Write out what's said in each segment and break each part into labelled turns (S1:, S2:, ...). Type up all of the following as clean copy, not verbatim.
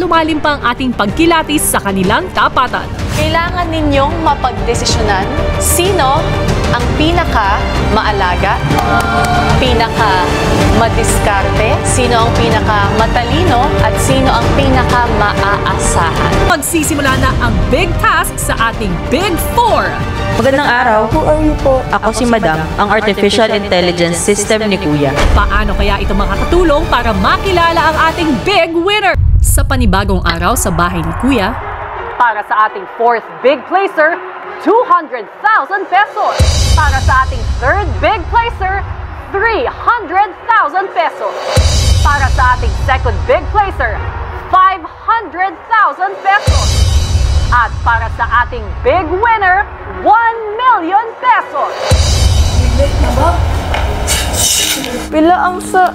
S1: lumalim pa ang ating pagkilatis sa kanilang tapatan.
S2: Kailangan ninyong mapagdesisyonan sino ang pinaka-maalaga, pinaka-madiskarte, sino ang pinaka-matalino, at sino ang pinaka-maaasahan.
S1: Magsisimula na ang big task sa ating Big Four.
S3: Magandang araw.
S4: Who are you po?
S3: Ako si Madam, ang Artificial Intelligence System ni Kuya.
S1: Paano kaya ito makakatulong para makilala ang ating big winner? Sa panibagong araw sa bahay ni Kuya, para sa ating fourth big placer, 200,000 pesos. Para sa ating third big placer, 300,000 pesos. Para sa ating second big placer, 500,000 pesos. At para sa ating big winner, 1 million pesos.
S4: Pila ang sa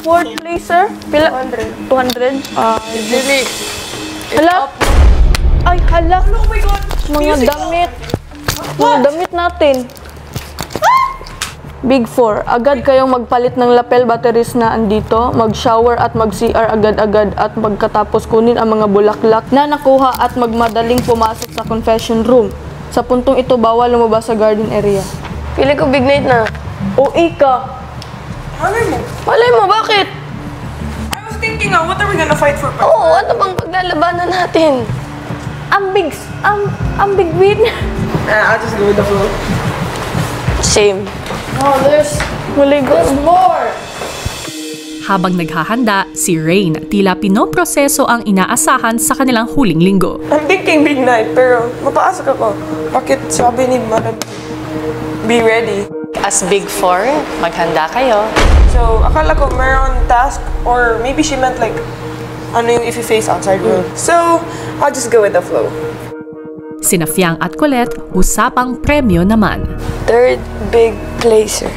S4: fourth placer? Pila? 200. Hala? Ay, hala. Oh my God. Mga damit. Mga damit natin. Big Four, agad kayong magpalit ng lapel batteries na andito, mag-shower at mag-CR agad-agad at magkatapos kunin ang mga bulaklak na nakuha at magmadaling pumasok sa confession room. Sa puntong ito, bawal lumabas sa garden area.
S5: Pili ko big night na.
S4: O ika.
S5: Malay mo, bakit?
S6: I was thinking, what are we gonna fight for?
S5: Oo, ano bang paglalabanan natin?
S4: Ang big win.
S6: I'll just go with the flow.
S5: Same.
S4: Oh, there's more.
S1: Habang naghahanda, si Rain tila pinoproseso ang inaasahan sa kanilang huling linggo.
S6: I'm thinking big night, pero mapasok ako. Bakit sabi ni Madam, be ready?
S2: As Big Four, maghanda kayo.
S6: So, akala ko meron task, or maybe she meant like, ano yung if you face outside world. So, I'll just go with the flow.
S1: Sina Fiang at Colette, usapang premyo naman.
S5: Third big placer,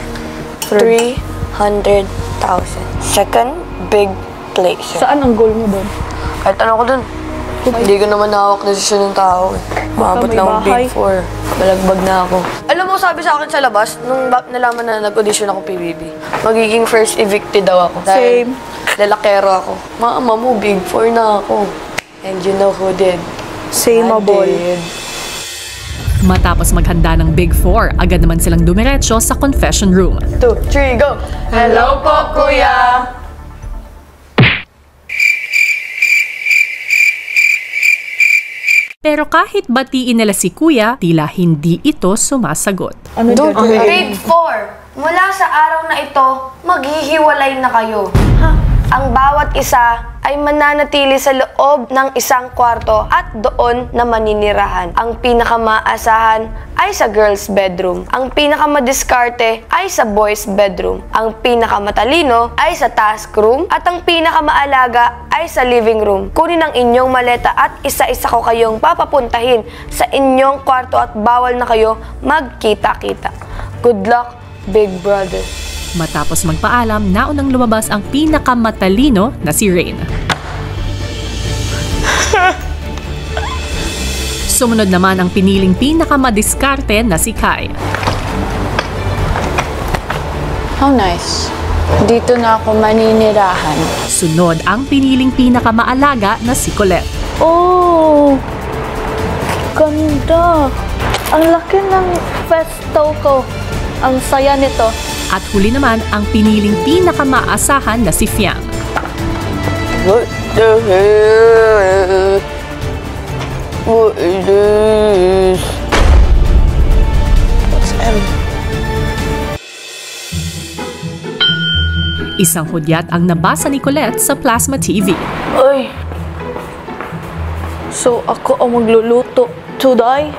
S5: 300,000. Second big placer.
S4: Saan ang goal mo doon?
S5: Kahit ano ko dun. Hindi ko naman nahawak desisyon ng tao. Maabot
S4: may
S5: lang ang
S4: bahay.
S5: Big Four. Balagbag na ako. Alam mo, sabi sa akin sa labas, nung nalaman na nag-audition ako PBB, magiging first evicted daw ako.
S4: Same.
S5: Lalakero ako. Mama mo, Big Four na ako. And you know who did?
S4: Same
S5: I
S4: boy.
S5: did.
S1: Matapos maghanda ng Big Four, agad naman silang dumiretso sa confession room.
S5: 2, 3, go! Hello po, Kuya!
S1: Pero kahit batiin nila si Kuya, tila hindi ito sumasagot.
S4: Ano dyan?
S7: Big Four, mula sa araw na ito, maghihiwalay na kayo. Ang bawat isa ay mananatili sa loob ng isang kwarto at doon na maninirahan. Ang pinakamaasahan ay sa girls' bedroom. Ang pinakamadiskarte ay sa boys' bedroom. Ang pinakamatalino ay sa task room. At ang pinakamaalaga ay sa living room. Kunin ang inyong maleta at isa-isa ko kayong papapuntahin sa inyong kwarto at bawal na kayo magkita-kita. Good luck, Big Brother.
S1: Matapos magpaalam, naunang lumabas ang pinakamatalino na si Rain. Sumunod naman ang piniling pinakamadiskarte na si Kai.
S8: How nice. Dito na ako maninirahan.
S1: Sunod ang piniling pinakamaalaga na si Colette.
S4: Oh! Ganda! Ang laki ng festo ko. Ang saya nito.
S1: At huli naman ang piniling pinakamaasahan na si Fiang.
S5: What the hell? What is this? What's M?
S1: Isang hudyat ang nabasa ni Colette sa Plasma TV.
S4: Ay! So, ako ang magluluto today?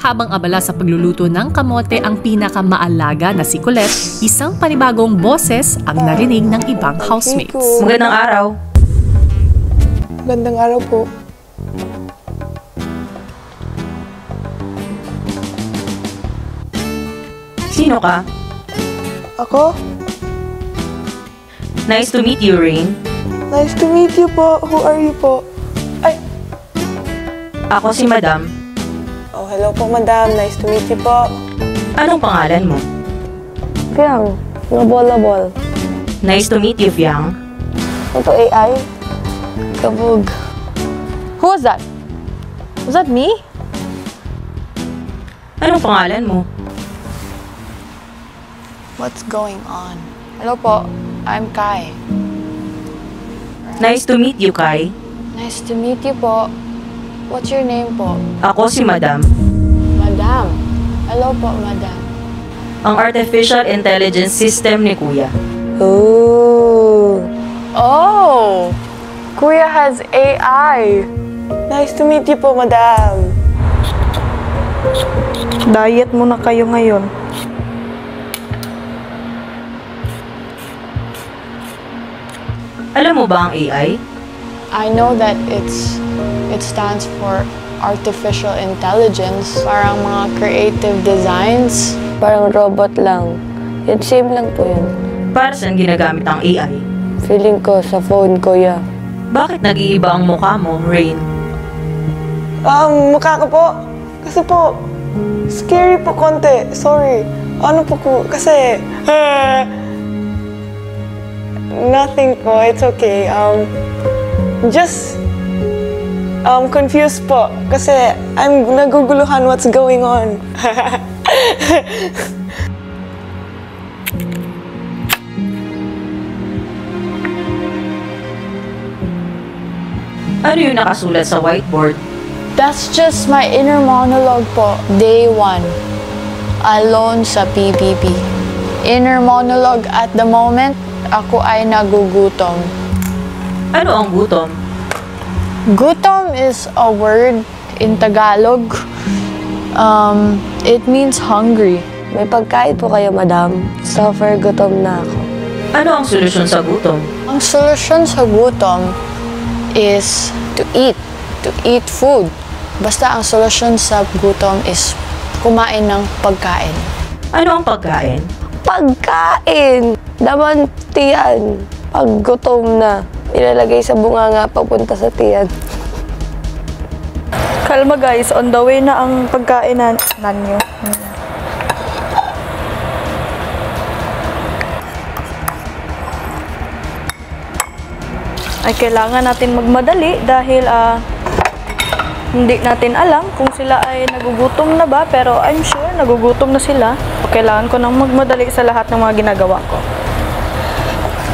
S1: Habang abala sa pagluluto ng kamote ang pinakamaalaga na si Colette, isang panibagong boses ang narinig ng ibang housemates.
S3: Magandang araw.
S6: Gandang araw po.
S3: Sino ka?
S6: Ako?
S3: Nice to meet you, Rain.
S6: Nice to meet you po. Who are you po? Ay!
S3: Ako si Madam.
S6: Oh, hello po, madam. Nice to meet you po.
S3: Anong pangalan mo?
S7: Fiang, nabol.
S3: Nice to meet you, Fiang.
S7: Ito AI. Kabog.
S4: Who was that? Was that me?
S3: Anong pangalan mo?
S8: What's going on? Hello po, I'm Kai.
S3: Nice to meet you, Kai.
S8: Nice to meet you po. What's your name po?
S3: Ako si Madam.
S8: Madam. Hello po, Madam.
S3: Ang artificial intelligence system ni Kuya.
S7: Ooh.
S8: Oh! Kuya has AI.
S6: Nice to meet you po, madam.
S4: Diet muna kayo ngayon.
S3: Alam mo ba ang AI?
S8: I know that it stands for artificial intelligence. Parang mga creative designs.
S7: Parang robot lang. Yun, same lang po yun.
S3: Para saan ginagamit ang AI?
S7: Feeling ko sa phone ko, yeah.
S3: Bakit nag-iiba ang mukha mo, Rain?
S6: Mukha ko po. Kasi po, scary po konti. Sorry. Ano po ko? Kasi, nothing po. It's okay. Just, confused po. Kasi, I'm naguguluhan what's going on.
S3: Ano yung nakasulat sa whiteboard?
S8: That's just my inner monologue po. Day 1. Alone sa PBB. Inner monologue at the moment, ako ay nagugutom.
S3: Ano ang gutom?
S8: Gutom is a word in Tagalog. It means hungry.
S7: May pagkain po kayo, madam. Suffer, gutom na ako.
S3: Ano ang solusyon sa gutom?
S8: Ang solusyon sa gutom is to eat food. Basta ang solusyon sa gutom is kumain ng pagkain.
S3: Ano ang pagkain?
S7: Pagkain! Daman tiyan. Pag gutom na, ilalagay sa bunganga papunta sa tiyan.
S4: Kalma guys, on the way na ang pagkain nanyo. Ay kailangan natin magmadali dahil hindi natin alam kung sila ay nagugutom na ba, pero I'm sure nagugutom na sila. Kailangan ko nang magmadali sa lahat ng mga ginagawa ko.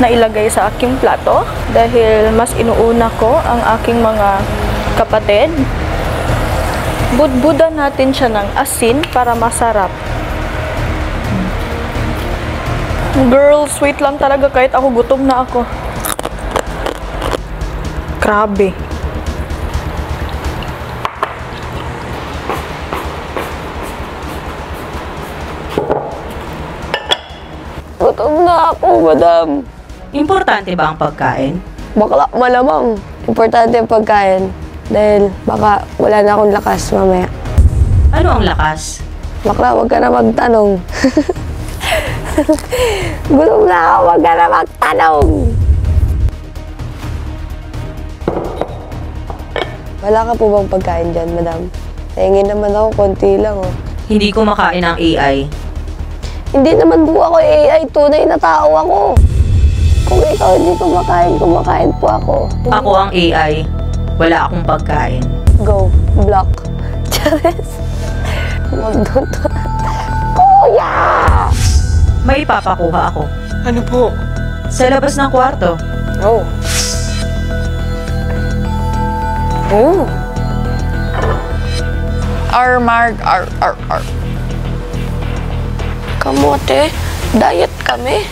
S4: Nailagay sa aking plato dahil mas inuuna ko ang aking mga kapatid. Budbudan natin siya ng asin para masarap. Girl, sweet lang talaga kahit ako gutom na ako. Grabe.
S7: Gutom na ako, madam.
S3: Importante ba ang pagkain?
S7: Bakla, malamang. Importante yung pagkain. Dahil baka wala na akong lakas mamaya.
S3: Ano ang lakas?
S7: Bakla, wag ka na magtanong. Gutom na ako, wag ka na magtanong. Wala ka po bang pagkain dyan, madam? Nahingin naman ako, konti lang, oh.
S3: Hindi ko makain ang AI.
S7: Hindi naman po ako AI, tunay na tao ako. Kung ikaw hindi kumakain po ako.
S3: Ako ang AI. Wala akong pagkain.
S7: Go, block. Charis. Magduto. Kuya!
S3: May ipapakuha ako.
S6: Ano po?
S3: Sa labas ng kwarto.
S6: Oh.
S7: Oh.
S8: Armag.
S7: Kamote, diet kami.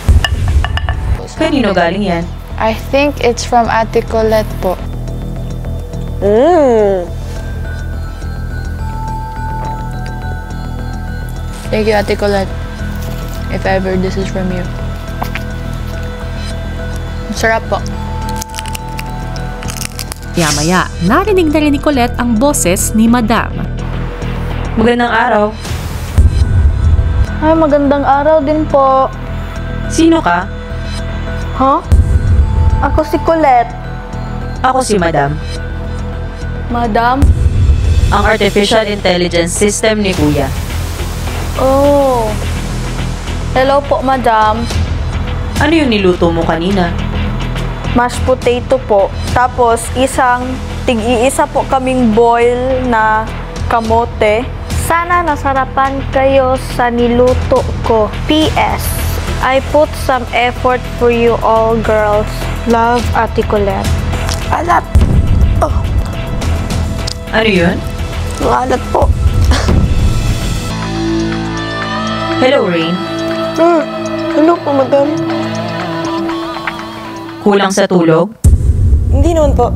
S3: Kanino galing yan?
S8: I think it's from Ate Colette po. Thank you, Ate Colette. If ever this is from you. Sarap po.
S1: Maya-maya, narinig na rin ni Colette ang boses ni Madam.
S3: Magandang araw.
S4: Ay, magandang araw din po.
S3: Sino ka?
S4: Huh? Ako si Colette.
S3: Ako si Madam.
S4: Madam?
S3: Ang artificial intelligence system ni Kuya.
S4: Oh. Hello po, madam.
S3: Ano yung niluto mo kanina?
S4: Mashed potato po. Tapos, tig-iisa po kaming boil na kamote. Sana nasarapan kayo sa niluto ko. P.S. I put some effort for you all girls. Love, Ate Colette.
S7: Alat.
S3: Ano yun?
S7: Alat po.
S3: Hello, Rain.
S6: Hello po, madam.
S3: Kulang sa tulog?
S6: Hindi naman po.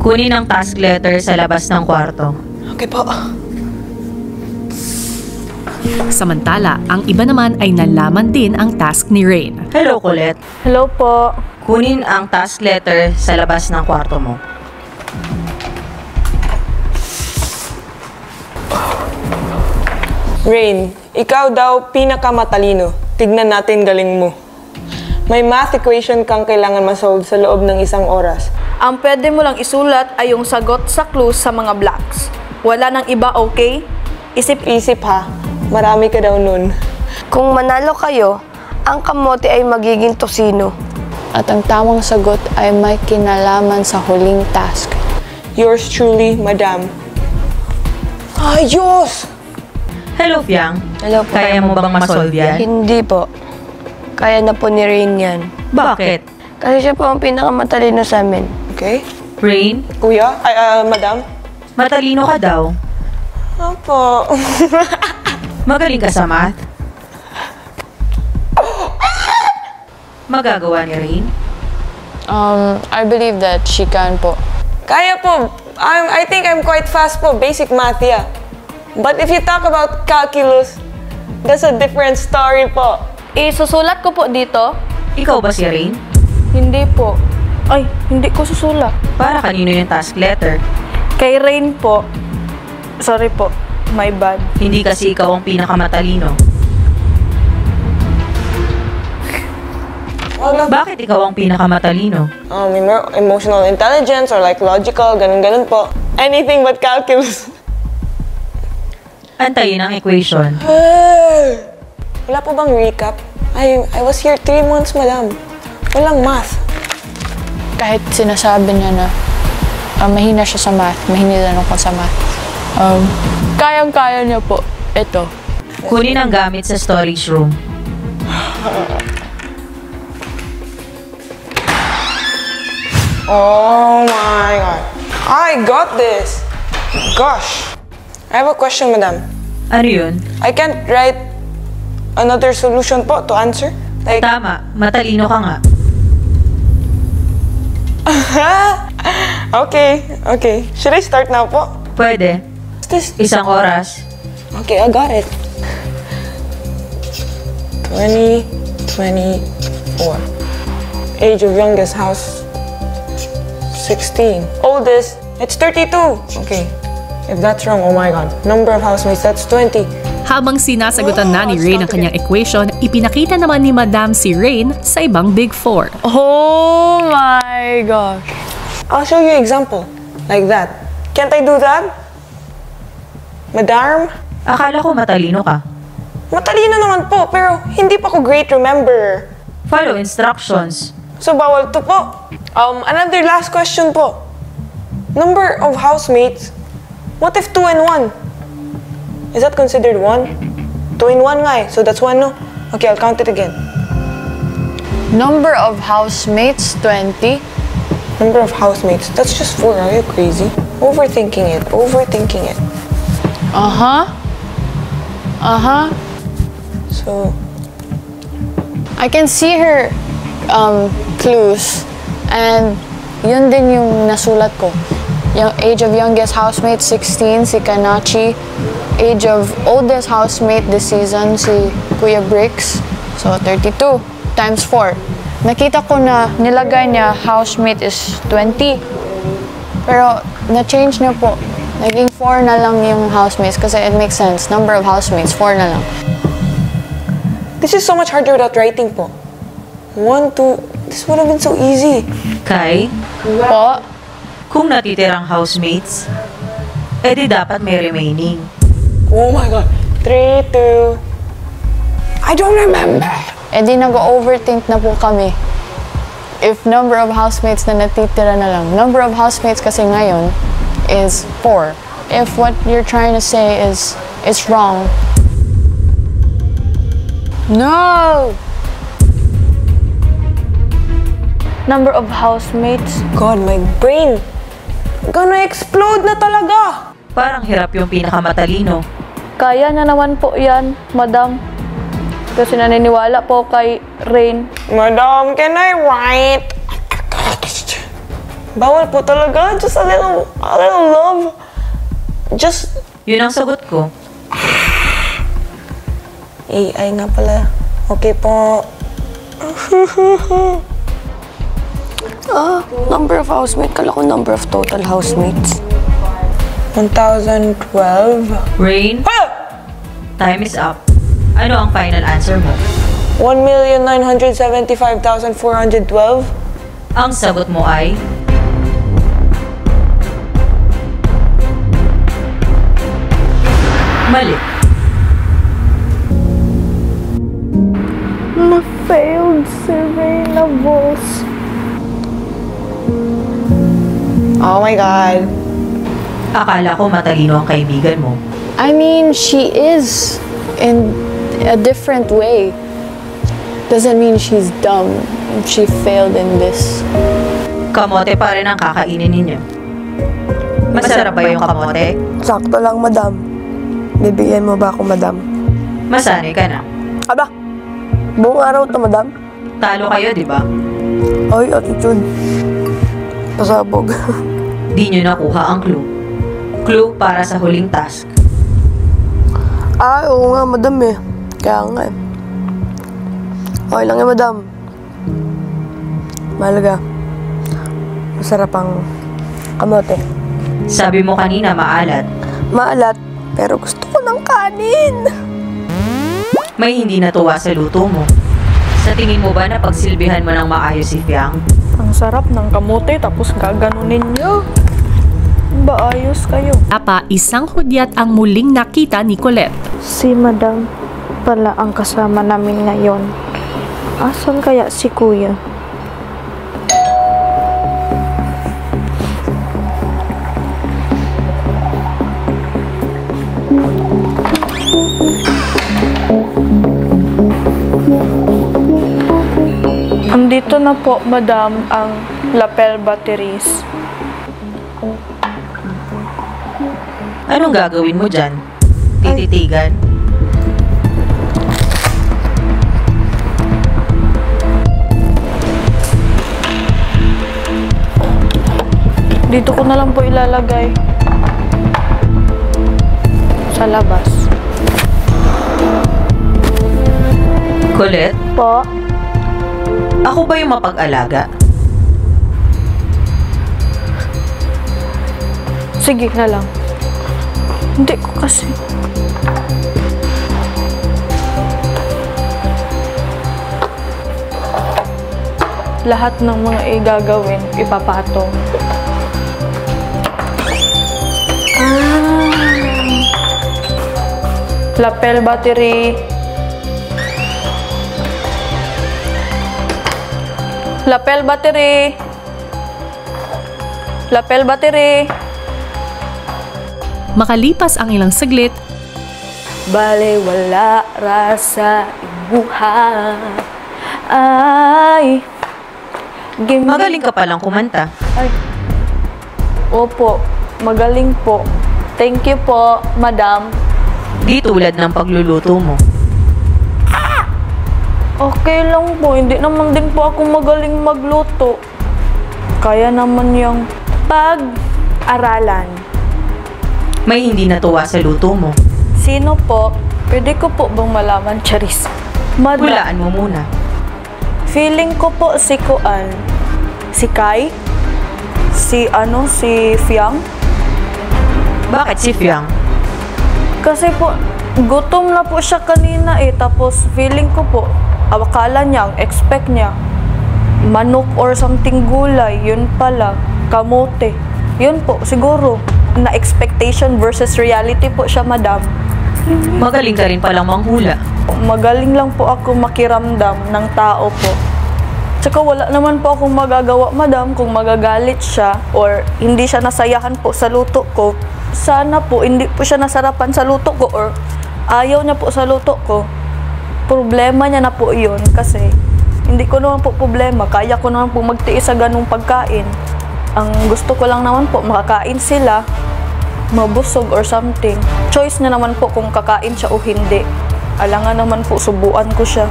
S3: Kunin ang task letter sa labas ng kwarto.
S6: Okay po.
S1: Samantala, ang iba naman ay nalaman din ang task ni Rain.
S3: Hello, Colette.
S4: Hello po.
S3: Kunin ang task letter sa labas ng kwarto mo.
S6: Rain, ikaw daw pinakamatalino. Tignan natin galing mo. May math equation kang kailangan masolve sa loob ng 1 oras.
S4: Ang pwede mo lang isulat ay yung sagot sa clues sa mga blocks. Wala nang iba, okay?
S6: Isip-isip ha. Marami ka daw nun.
S7: Kung manalo kayo, ang kamote ay magiging tosino.
S8: At ang tamang sagot ay may kinalaman sa huling task.
S6: Yours truly, madam. Ayos!
S3: Hello, Fiang.
S7: Hello po.
S3: Kaya mo bang masolve yan?
S7: Hindi po. Kaya na po ni Rain yan.
S3: Bakit?
S7: Kasi siya po ang pinakamatalino sa amin.
S6: Okay.
S3: Rain,
S6: Kuya? Madam?
S3: matalino ka daw.
S6: Opo.
S3: Magaling ka sa math. Magagawa ni Rain?
S8: I believe that she can po.
S6: Kaya po. I think I'm quite fast po. Basic math, yeah. But if you talk about calculus, that's a different story po.
S4: Isusulat ko po dito.
S3: Ikaw ba si Rain?
S4: Hindi po. Ay, hindi ko susulat.
S3: Para kanino yung task letter?
S4: Kay Rain po. Sorry po. My bad.
S3: Hindi kasi ikaw ang pinakamatalino. Bakit ikaw ang pinakamatalino?
S6: Emotional intelligence or like logical, ganun-ganun po. Anything but calculus.
S3: Antayin ang equation.
S6: Wala po bang recap? I was here 3 months, madam. Walang math.
S8: Kahit sinasabi niya na mahina siya sa math, mahina ako sa math. Kayang-kaya niya po. Ito.
S3: Kunin ang gamit sa storage room.
S6: Oh my god. I got this. Gosh. I have a question, madam.
S3: Ano yun?
S6: I can't write another solution po to answer. Like,
S3: Tama, matalino ka nga.
S6: okay. Should I start now po?
S3: Pwede.
S6: What's this?
S3: 1 oras.
S6: Okay, I got it. 24. Age of youngest house, 16. Oldest, it's 32. Okay. If that's wrong, oh my god. Number of housemates, that's 20.
S1: Habang sinasagutan na ni Rain ang kanyang equation, ipinakita naman ni Madam si Rain sa ibang Big Four.
S8: Oh my gosh.
S6: I'll show you example. Like that. Can't I do that? Madam?
S3: Akala ko matalino ka.
S6: Matalino naman po, pero hindi pa ko great remember.
S3: Follow instructions.
S6: So, bawal to po. Another last question po. Number of housemates, what if 2 and 1? Is that considered 1? 2 and 1 nga eh, so that's 1 no? Okay, I'll count it again.
S8: Number of housemates, 20.
S6: Number of housemates, that's just 4, are you crazy? Overthinking it. So,
S8: I can see her clues, and yun din yung nasulat ko. Yung age of youngest housemate, 16, si Kanachi. Age of oldest housemate this season, si Kuya Bricks. So, 32 times 4. Nakita ko na nilagay niya housemate is 20. Pero, na-change niya po. Naging 4 na lang yung housemates kasi it makes sense. Number of housemates, 4 na lang.
S6: this is so much harder without writing po. 1, 2, this would have been so easy.
S3: Kai,
S8: Po,
S3: kung natitirang housemates, edi dapat may remaining.
S6: Oh my god. 3, 2. I I don't remember.
S8: E di nag-overthink na po kami. If number of housemates na natitira na lang. Number of housemates kasi ngayon is 4. If what you're trying to say is wrong.
S4: No! Number of housemates.
S6: God, my brain gonna explode na talaga.
S3: Parang hirap yung pinakamatalino.
S4: Kaya na naman po yan, madam. Kasi naniniwala po kay Rain.
S6: Madam, can I write? Bawal po talaga. Just a little love. Just...
S3: Yun ang sagot ko.
S6: AI nga pala. Okay po.
S5: Number of housemates. Kala ko number of total housemates.
S6: 1012.
S3: Rain, time is up. Ano ang final answer mo?
S6: 1,975,412.
S3: Ang sagot mo ay... Mali.
S4: Na-failed si Reyna, boss.
S6: Oh my God.
S3: Akala ko matalino ang kaibigan mo.
S8: I mean, she is in a different way. Doesn't mean she's dumb if she failed in this.
S3: Kamote pa rin ang kakainin ninyo. Masarap ba yung kamote?
S5: Sakto lang, madam. Bibigyan mo ba ako, madam?
S3: Masanay ka na.
S5: Aba, buong araw to, madam.
S3: Talo kayo, di ba?
S5: Ay, attitude. Pasabog.
S3: Di nyo nakuha ang clue. Clue para sa huling task.
S5: Oo nga, madam eh. Kaya nga eh. Okay lang yan, madam. Mahalaga. Masarap ang kamote.
S3: Sabi mo kanina maalat.
S5: Maalat, pero gusto ko ng kanin.
S3: May hindi natuwa sa luto mo. Sa tingin mo ba na pagsilbihan mo ng maayos si Fiang?
S4: Ang sarap ng kamote tapos gaganunin niyo. Ba ayos kayo?
S1: Pa, isang hudyat ang muling nakita ni Colette.
S4: Si madam pala ang kasama namin ngayon. Asan kaya si kuya? Andito na po, madam, ang lapel batteries.
S3: Anong gagawin mo dyan? Tititigan?
S4: Dito ko na lang po ilalagay. Sa labas.
S3: Colette,
S4: Po?
S3: ako ba yung mapag-alaga?
S4: Sige na lang. Hindi ko kasi. Lahat ng mga igagawin, ipapatong. Lapel battery. Lapel battery. Lapel battery.
S1: Makalipas ang ilang saglit,
S4: Bale wala rasa ibuha. Ay.
S3: Magaling ka palang kumanta.
S4: Ay. Opo, magaling po. Thank you po, madam.
S3: Di tulad ng pagluluto mo.
S4: Okay lang po, hindi naman din po ako magaling magluto. Kaya naman yung pag-aralan.
S3: May hindi natuwa sa luto mo.
S4: Sino po? Pwede ko po bang malaman, Charis?
S3: Hulaan mo muna.
S4: Feeling ko po si Kuan. Si Kai? Si Fiang?
S3: Bakit si Fiang?
S4: Kasi po, gutom na po siya kanina eh. Tapos feeling ko po, akala niya, expect niya, manok or something gulay. Yun pala, kamote. Yun po, siguro, na expectation versus reality po siya, madam.
S3: Magaling ka rin palang manghula.
S4: Magaling lang po ako makiramdam ng tao po. Tsaka wala naman po akong magagawa, madam, kung magagalit siya or hindi siya nasayahan po sa luto ko. Sana po hindi po siya nasarapan sa luto ko or ayaw niya po sa luto ko. Problema niya na po yun kasi hindi ko naman po problema. Kaya ko naman po magtiis sa ganung pagkain. Ang gusto ko lang naman po makakain sila, mabusog or something. Choice niya naman po kung kakain siya o hindi. Alangan naman po, subuan ko siya.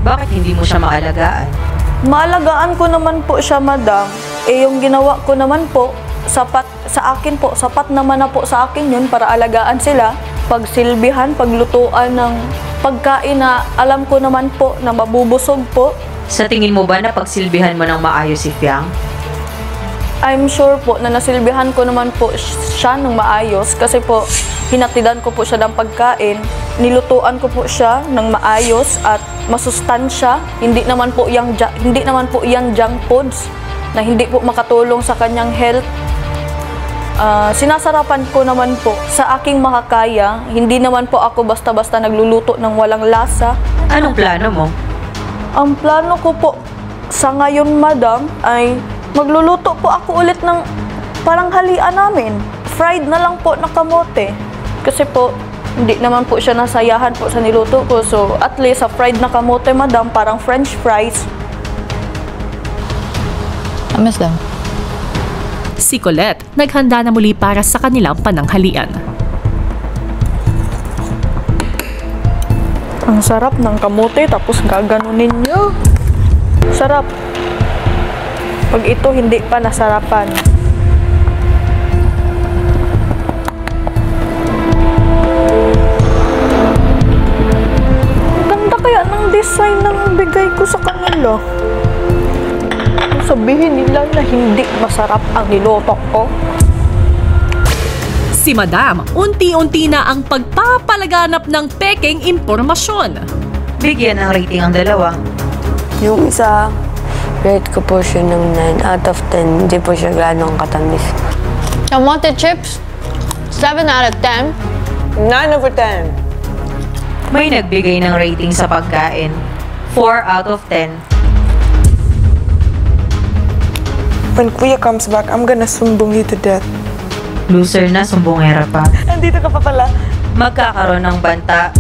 S3: Bakit hindi mo siya maalagaan?
S4: Maalagaan ko naman po siya, madam. Yung ginawa ko naman po, sapat sa akin po. Sapat naman na po sa akin yun para alagaan sila. Pagsilbihan, paglutuan ng pagkain na alam ko naman po na mabubusog po.
S3: Sa tingin mo ba na pagsilbihan mo ng maayos si Fiang?
S4: I'm sure po na nasilbihan ko naman po siya ng maayos kasi po hinatidan ko po siya ng pagkain. Nilutuan ko po siya ng maayos at masustansya. Hindi naman po yang junk foods na hindi po makatulong sa kanyang health. Sinasarapan ko naman po sa aking makakaya. Hindi naman po ako basta-basta nagluluto ng walang lasa.
S3: Anong plano mo?
S4: Ang plano ko po sa ngayon, madam, ay magluluto po ako ulit ng parang halian namin. Fried na lang po na kamote. Kasi po, hindi naman po siya nasayahan po sa niluto ko. So, at least sa fried na kamote, madam, parang french fries.
S8: I miss them.
S1: Si Colette, naghanda na muli para sa kanilang pananghalian.
S4: Ang sarap ng kamote, tapos gaganunin nyo. Sarap. Pag ito hindi pa nasarapan. Ganda kaya ng design ng bigay ko sa kanila. Sabihin nila na hindi masarap ang niluto ko.
S1: Si Madam, unti-unti na ang pagpapalaganap ng peking impormasyon.
S3: Bigyan ng rating ang dalawa.
S5: Yung isa, rate ko po siya ng 9 out of 10. Hindi po siya ganong katamis.
S8: Kamote chips, 7 out of 10.
S6: 9 over 10.
S3: May nagbigay ng rating sa pagkain. 4 out of 10.
S6: When Kuya comes back, I'm gonna sumbong you to death.
S3: Loser na, sumbongera pa.
S6: Nandito ka pa pala.
S3: Magkakaroon ng banta